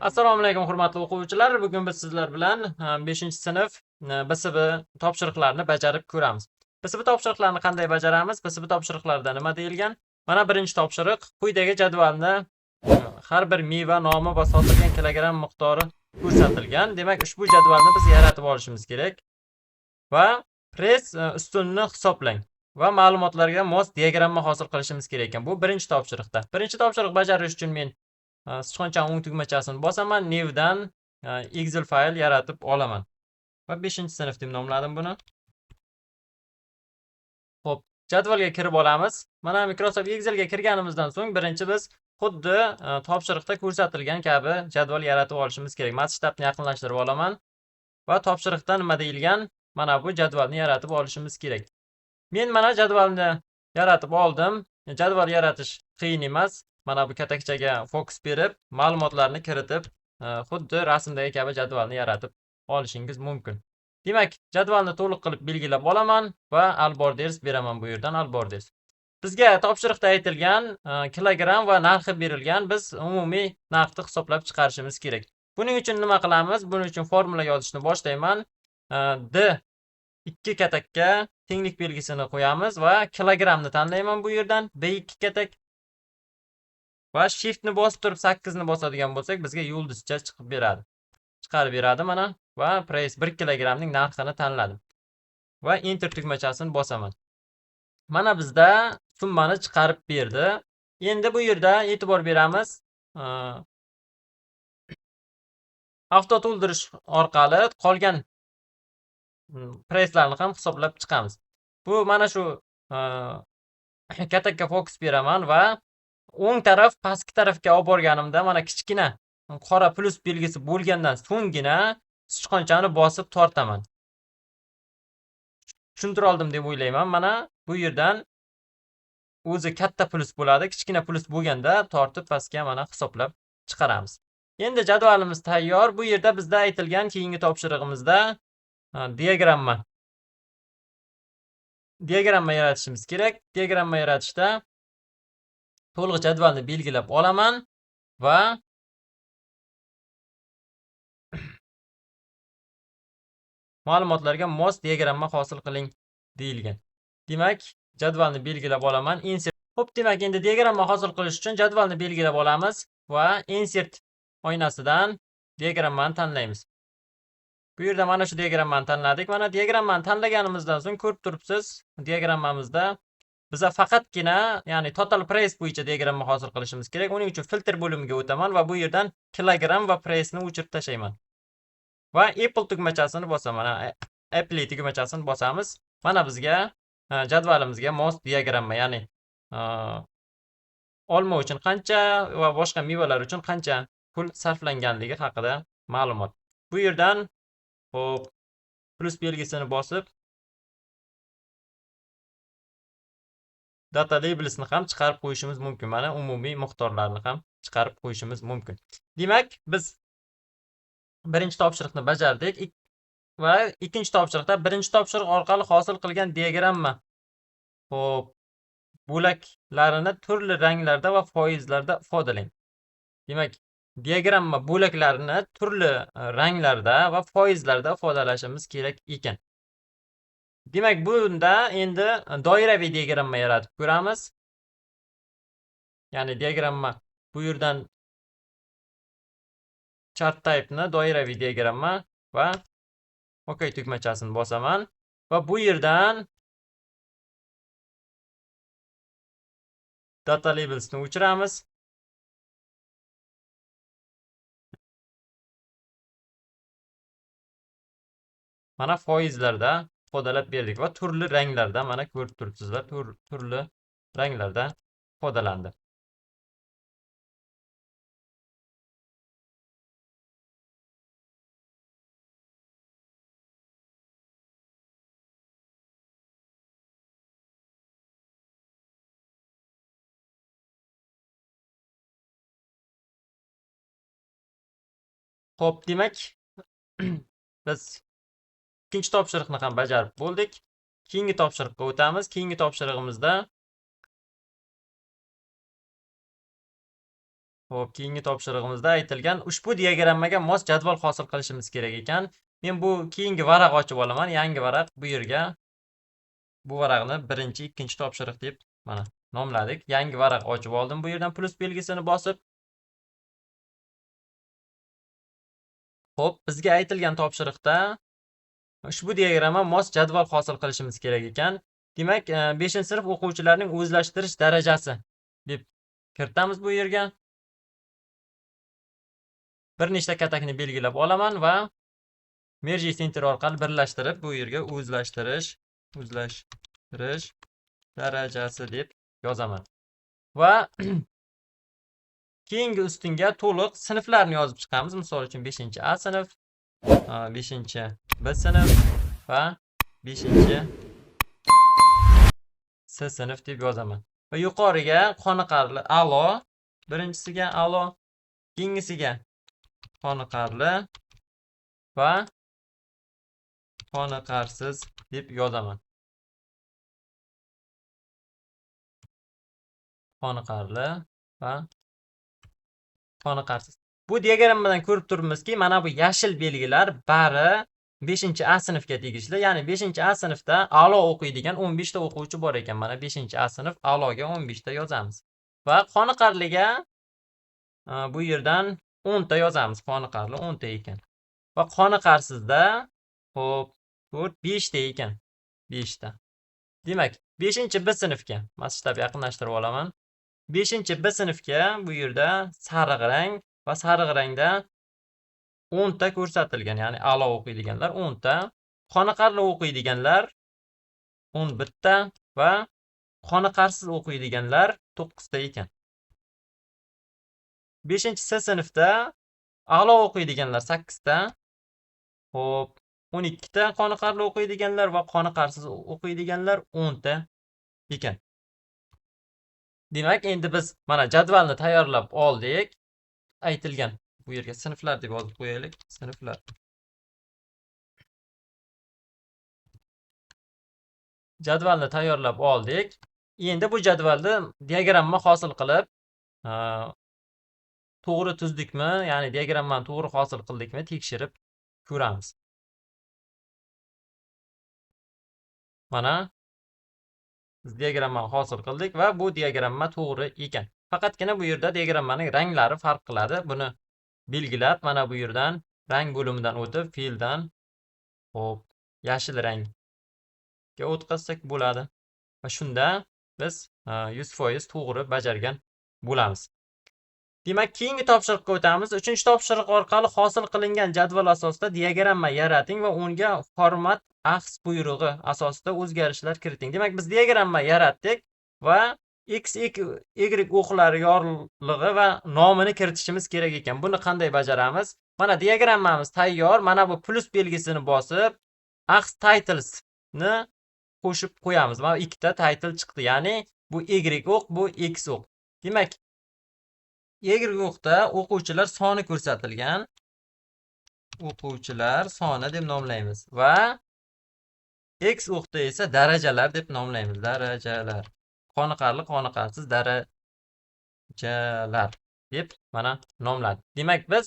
Assalomu alaykum hurmatli o'quvchilar. Bugun biz sizlar bilan 5-sinf BSB topshiriqlarini bajarib ko'ramiz. BSB topshiriqlarini qanday bajaramiz? BSB topshiriqlarida nima deyilgan? Mana birinchi topshiriq quyidagi jadvalni har bir meva nomi va sotilgan kilogramm miqdori ko'rsatilgan. Demak, ushbu jadvalni biz yaratib olishimiz kerak va press ustunini hisoblang va ma'lumotlarga mos diagramma hosil qilishimiz kerak ekan. Bu birinchi topshiriqda. Birinchi topshiriq bajarish uchun men sichqonchani o'ng tugmachasini bosaman, newdan Excel fayl yaratib olaman va 5-sinf deb nomladim buni. Xo'p, jadvalga kirib olamiz. Mana Microsoft Excelga kirganimizdan so'ng birinchi biz xuddi topshiriqda ko'rsatilgan kabi jadval yaratib olishimiz kerak. Masshtabni yaqinlashtirib olaman va topshiriqda nima deyilgan? Mana bu jadvalni yaratib olishimiz kerak. Men mana jadvalni yaratib oldim. Jadval yaratish qiyin emas. Mana bu katakchaga fokus berib, ma'lumotlarni kiritib, xuddi rasmdagi kabi jadvalni yaratib olishingiz mumkin. Demak, jadvalni to'liq qilib belgilab olaman va alborders beraman bu yerdan alborders. Bizga topshiriqda aytilgan kilogramm va narxi berilgan, biz umumiy narxni hisoblab chiqarishimiz kerak. Buning uchun nima qilamiz? Buning uchun formula yozishni boshlayman. D 2 katakka tenglik belgisini qo'yamiz va kilogrammni tanlayman bu yerdan. B2 katak va shiftni bosib turib 8 ni bosadigan bo'lsak, bizga yulduzcha chiqarib beradi mana va press 1 kilogrammning narxini tanladim. Va enter tugmachasini bosaman. Mana bizda summani chiqarib berdi. Endi bu yerda e'tibor beramiz. Avto to'ldirish orqali qolgan presslarni ham hisoblab chiqamiz. Bu mana shu katakka fokus beraman va o'ng taraf pastki tarafga olib borganimda mana kichkina qora plus belgisi bo'lgandan so'nggina sichqonchani bosib tortaman. Tushuntira oldim deb o'ylayman. Mana bu yerdan o'zi katta plus bo'ladi, kichkina plus bo'lganda tortib pastga mana hisoblab chiqaramiz. Endi jadvalimiz tayyor. Bu yerda bizda aytilgan keyingi topshirig'imizda diagramma yaratishimiz kerak. Diagramma yaratishda to'liq jadvalni belgilab olaman va ma'lumotlarga mos diagramma hosil qiling deyilgan. Demak, jadvalni belgilab olaman. Insert. Xo'p, demak, endi diagramma hosil qilish uchun jadvalni belgilab olamiz va insert oynasidan diagrammani tanlaymiz. Bu yerda mana shu diagrammani tanladik. Mana diagrammani tanlaganimizdan so'ng ko'rib turibsiz, diagrammamizda biza faqatgina, ya'ni total press bo'yicha diagramma hosil qilishimiz kerak. Uning uchun filtr bo'limiga o'taman va bu yerdan kilogramm va pressni o'chirib tashlayman. Va Apple tugmachasini bosaman. Apply tugmachasini bosamiz. Mana bizga jadvalimizga mos diagramma, ya'ni olma uchun qancha va boshqa mevalar uchun qancha pul sarflanganligi haqida ma'lumot. Bu yerdan xo'p, plus belgisini bosib data labelsni ham chiqarib qo'yishimiz mumkin. Mana umumiy miqdorlarni ham chiqarib qo'yishimiz mumkin. Demak, biz birinchi topshiriqni bajardik va ikkinchi topshiriqda birinchi topshiriq orqali hosil qilgan diagramma xo'p, bo'laklarini turli ranglarda va foizlarda ifodalang. Demak, diagramma bo'laklarini turli ranglarda va foizlarda ifodalashimiz kerak ekan. Demak, bunda endi doiraviy diagramma yaratib ko'ramiz. Ya'ni diagramma bu yerdan chart type'ni doiraviy diagramma va OK tugmachasini bosaman va bu yerdan data labelsni o'chiramiz. Mana foizlarda ifodalab berdik va turli ranglarda mana ko'rib turibsizlar, turli ranglarda ifodalandi. Xo'p, demak, biz ikkinchi topshiriqni ham bajarib bo'ldik. Keyingi topshiriqqa o'tamiz. Keyingi topshirig'imizda Xo'p, keyingi topshirig'imizda aytilgan ushbu diagrammaga mos jadval hosil qilishimiz kerak ekan. Men bu keyingi varaq ochib olaman. Yangi varaq bu yerga bu varaqni birinchi, ikkinchi topshiriq deb mana nomladik. Yangi varaq ochib oldim. Bu yerdan plus belgisini bosib. Xo'p, bizga aytilgan topshiriqda ushbu diagramma mos jadval hosil qilishimiz kerak ekan. Demak, 5-sinf o'quvchilarining o'zlashtirish darajasi deb kiritamiz bu yerga. Bir nechta katakni belgilab olaman va merge center orqali birlashtirib bu yerga o'zlashtirish darajasi deb yozaman. Va keyingi ustunga to'liq sinflarni yozib chiqamiz. Misol uchun 5-A sinf, 5-B sinf va 5-C sinf deb yozaman. Va yuqoriga qoniqarli a'lo, birinchisiga a'lo, keyingisiga qoniqarli va qoniqarsiz deb yozaman. Qoniqarli va qoniqarsiz. Bu diagrammadan ko'rib turibmizki, mana bu yashil belgilar bari 5-A sinfga tegishli. Ya'ni 5-A sinfda a'lo o'qiydigan 15 ta o'quvchi bor ekan. Mana 5-A sinf a'loga 15 ta yozamiz. Va qoniqarliga bu yerdan 10 ta yozamiz. Qoniqarli 10 ta ekan. Va qoniqarsizda xo'p, 5 ta ekan. 5 ta. Demak, 5-B sinfga masshtab yaqinlashtirib olaman. 5-B sinfga bu yerda sariq rang va sariq rangda 10 ta ko'rsatilgan, ya'ni a'lo o'qiydiganlar 10 ta, qoniqarli o'qiydiganlar 11 ta va qoniqarsiz o'qiydiganlar 9 ta ekan. 5-C sinfda a'lo o'qiydiganlar 8 ta, xo'p, 12 ta qoniqarli o'qiydiganlar va qoniqarsiz o'qiydiganlar 10 ta ekan. Demak, endi biz mana jadvalni tayyorlab oldik. Aytilgan bu yerga sinflar deb yozib qo'yaylik. Sinflar. Jadvalni tayyorlab oldik. Endi bu jadvalni diagramma hosil qilib, to'g'ri tuzdikmi, ya'ni diagrammani to'g'ri hosil qildikmi tekshirib ko'ramiz. Mana biz diagrammani hosil qildik va bu diagramma to'g'ri ekan. Faqatgina bu yerda diagrammaning ranglari farq qiladi. Buni belgilab, mana bu yerdan rang bo'limidan o'tib, fildan xo'p, yashil rangga o'tkazsak bo'ladi. Va shunda biz 100% to'g'ri bajargan bo'lamiz. Demak, keyingi topshiriqqa o'tamiz. 3-topshiriq orqali hosil qilingan jadval asosida diagramma yarating va unga format axs buyrug'i asosida o'zgarishlar kiriting. Demak, biz diagramma yaratdik va x, y o'qlari yorlig'i va nomini kiritishimiz kerak ekan. Buni qanday bajaramiz? Mana diagrammamiz tayyor. Mana bu plus belgisini bosib, axs titles ni qo'shib qo'yamiz. Mana ikkita title chiqdi. Ya'ni bu y o'q, bu x o'q. Demak, y o'qda o'quvchilar soni ko'rsatilgan. O'quvchilar soni deb nomlaymiz va x o'qda esa darajalar deb nomlaymiz. Darajalar. Qoniqarli, qoniqarsiz darajalar deb mana nomladik. Demak, biz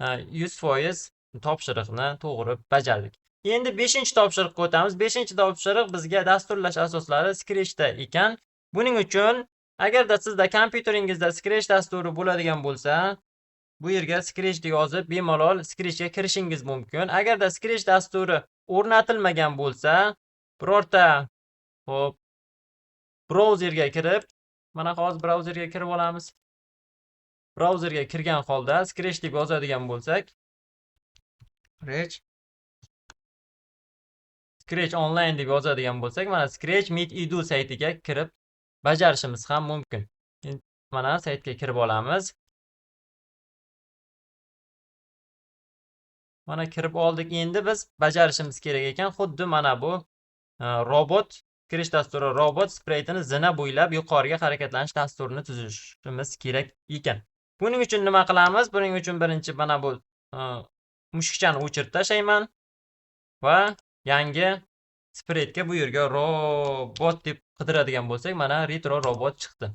100% topshiriqni to'g'ri bajardik. Endi 5-topshiriqqa o'tamiz. 5-topshiriq bizga dasturlash asoslari Scratchda ekan. Buning uchun agarda sizda kompyuteringizda Scratch dasturi bo'ladigan bo'lsa, bu yerga Scratch deb yozib, bemalol Scratchga kirishingiz mumkin. Agarda Scratch dasturi o'rnatilmagan bo'lsa, birorta xo'p, brauzerga kirib, mana hozir brauzerga kirib olamiz. Brauzerga kirgan holda Scratch deb yozadigan bo'lsak, Scratch online deb yozadigan bo'lsak, mana Scratch Meet Edu saytiga kirib bajarishimiz ham mumkin. Mana saytga kirib olamiz. Mana kirib oldik. Endi biz bajarishimiz kerak ekan. Xuddi mana bu robot Scratch dasturi robot spraytini zina bo'ylab yuqoriga harakatlanish dasturini tuzishimiz kerak ekan. Buning uchun nima qilamiz? Buning uchun birinchi mana bu mushukchani o'chirib tashlayman va yangi spraytga bu yerga robot deb qidiradigan bo'lsak, mana retro robot chiqdi.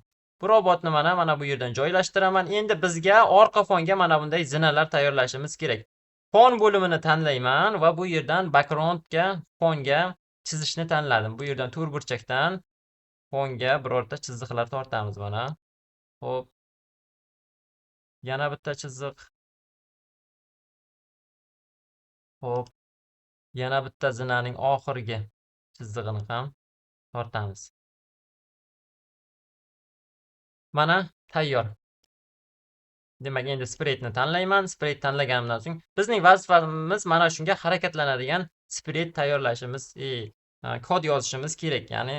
Bu robotni mana bu yerdan joylashtiraman. Endi bizga orqa fonga mana bunday zinalar tayyorlashimiz kerak. Fon bo'limini tanlayman va bu yerdan backgroundga, fonga chizishni tanladim. Bu yerdan to'rt burchakdan fonga birorta chiziqlar tortamiz mana. Xo'p, yana bitta chiziq. Xo'p, yana bitta zinaning oxirgi chizig'ini ham tortamiz. Mana tayyor. Demak, endi spraytni tanlayman. Sprayt tanlaganimdan so'ng bizning vazifamiz mana shunga harakatlanadigan sprayt tayyorlashimiz, kod yozishimiz kerak. Ya'ni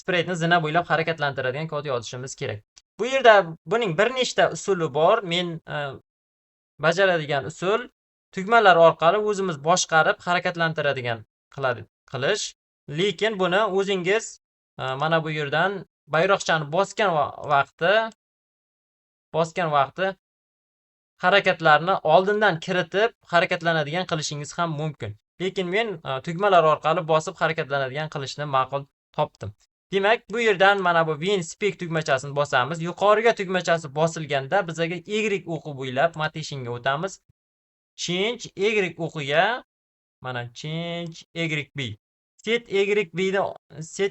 spraytni zina bo'ylab harakatlantiradigan kod yozishimiz kerak. Bu yerda buning bir nechta usuli bor. Men bajaradigan usul tugmalar orqali o'zimiz boshqarib harakatlantiradigan qilish. Lekin buni o'zingiz mana bu yerdan bayroqchani bosgan vaqti harakatlarni oldindan kiritib harakatlanadigan qilishingiz ham mumkin. Lekin men tugmalar orqali bosib harakatlanadigan qilishni ma'qul topdim. Demak, bu yerdan mana bu Win Speak tugmachasini bosamiz. Yuqoriga tugmachasi bosilganda bizga Y o'qi bo'ylab matishingga o'tamiz. Change Y o'qiga mana change YB. Set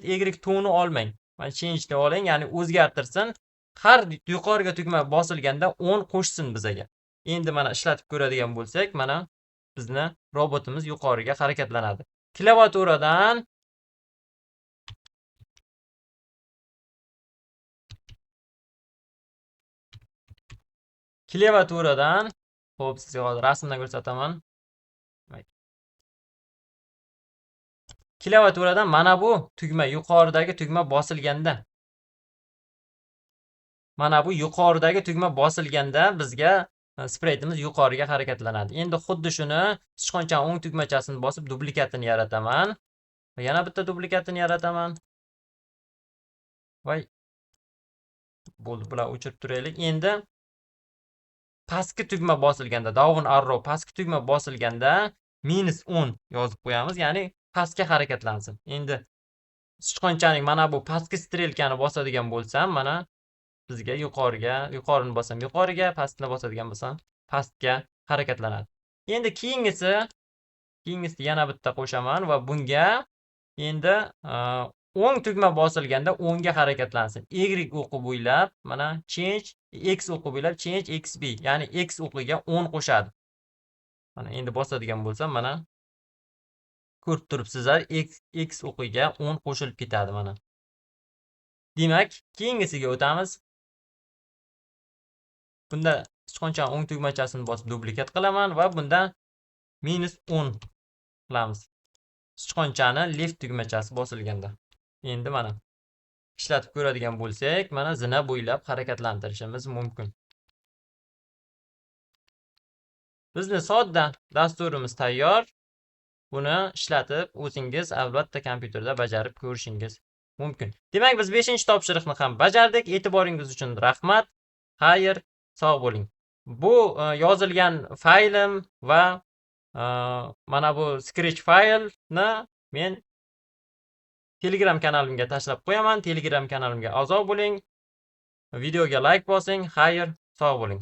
Y toni olmang. Mana change ni oling, ya'ni o'zgartirsin. Har yuqoriga tugma bosilganda 10 qo'shsin bizga. Endi mana ishlatib ko'radigan bo'lsak, mana bizni robotimiz yuqoriga harakatlanadi. Klaviaturadan xo'p, sizga hozir rasmdan ko'rsataman. Klaviaturadan mana bu tugma, yuqoridagi tugma bosilganda bizga spraytimiz yuqoriga harakatlanadi. Endi xuddi shuni sichqonchaning o'ng tugmachasini bosib duplikatini yarataman. Va yana bitta duplikatini yarataman. Voy. Bo'ldi, bular o'chirib turaylik. Endi pastki tugma bosilganda, down arrow pastki tugma bosilganda -10 yozib qo'yamiz, ya'ni pastga harakatlansin. Endi sichqonchaning mana bu pastki strelkani bosadigan bo'lsam, mana bizga yuqorini bosam yuqoriga, pastni bosadigan bo'lsam pastga harakatlanadi. Endi keyingisi yana bitta qo'shaman va bunga endi o'ng tugma bosilganda o'ngga harakatlansin. Y o'qi bo'ylab mana change X o'qi bo'ylab change XB, ya'ni X o'qiga 10 qo'shadi. Mana endi bosadigan bo'lsam, mana ko'rib turibsizlar, X o'qiga 10 qo'shilib ketadi mana. Demak, keyingisiga o'tamiz. Bunda sichqonchaning o'ng tugmachasini bosib duplikat qilaman va bunda -10 qilamiz. Sichqonchani left tugmachasi bosilganda. Endi mana ishlatib ko'radigan bo'lsak, mana zina bo'ylab harakatlantirishimiz mumkin. Bizning sodda dasturimiz tayyor. Buni ishlatib o'zingiz albatta kompyuterda bajarib ko'rishingiz mumkin. Demak, biz 5-topshiriqni ham bajardik. E'tiboringiz uchun rahmat. Xayr, sog' bo'ling. Bu yozilgan faylim va mana bu Scratch faylni men Telegram kanalimga tashlab qo'yaman. Telegram kanalimga a'zo bo'ling. Videoga like bosing. Xayr, sog' bo'ling.